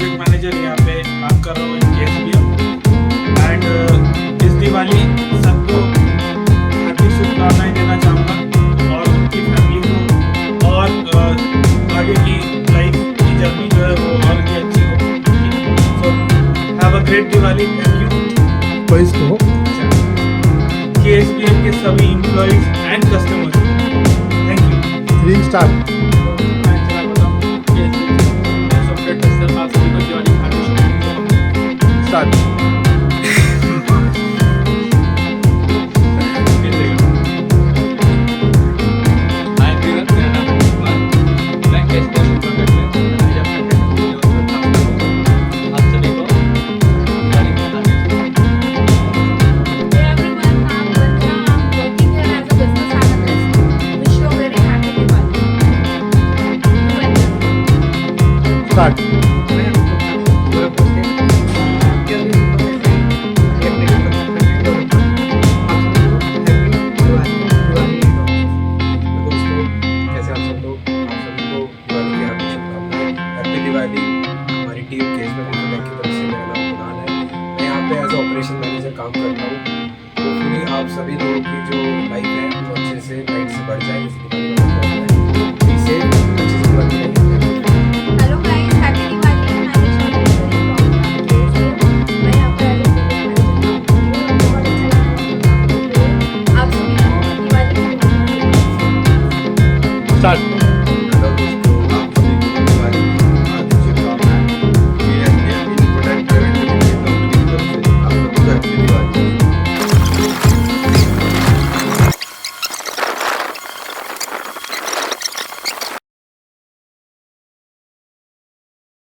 Project manager यहाँ पे काम कर रहा हूँ KSBM। एंड इस दिवाली सबको हैप्पी शुभकामनाएं देना चाहूँगा और उनकी फैमिली को, और आगे की लाइफ की जर्नी जो है वो और भी अच्छी हो। So have a great Diwali. Thank you. Voice को KSBM के सभी employees and customers, thank you. 3 star start. Start. Diwali. हमारी टीम KSBM INFOTECH की तरफ से मेरा नाम कुणाल है। मैं यहाँ पे एज ऑपरेशन मैनेजर काम करता हूँ। होपफुली आप सभी लोगों की जो लाइफ है वो अच्छे से लाइट से बढ़ जाए। जैसे दिवाली का मतलब है, अच्छे से दिवाली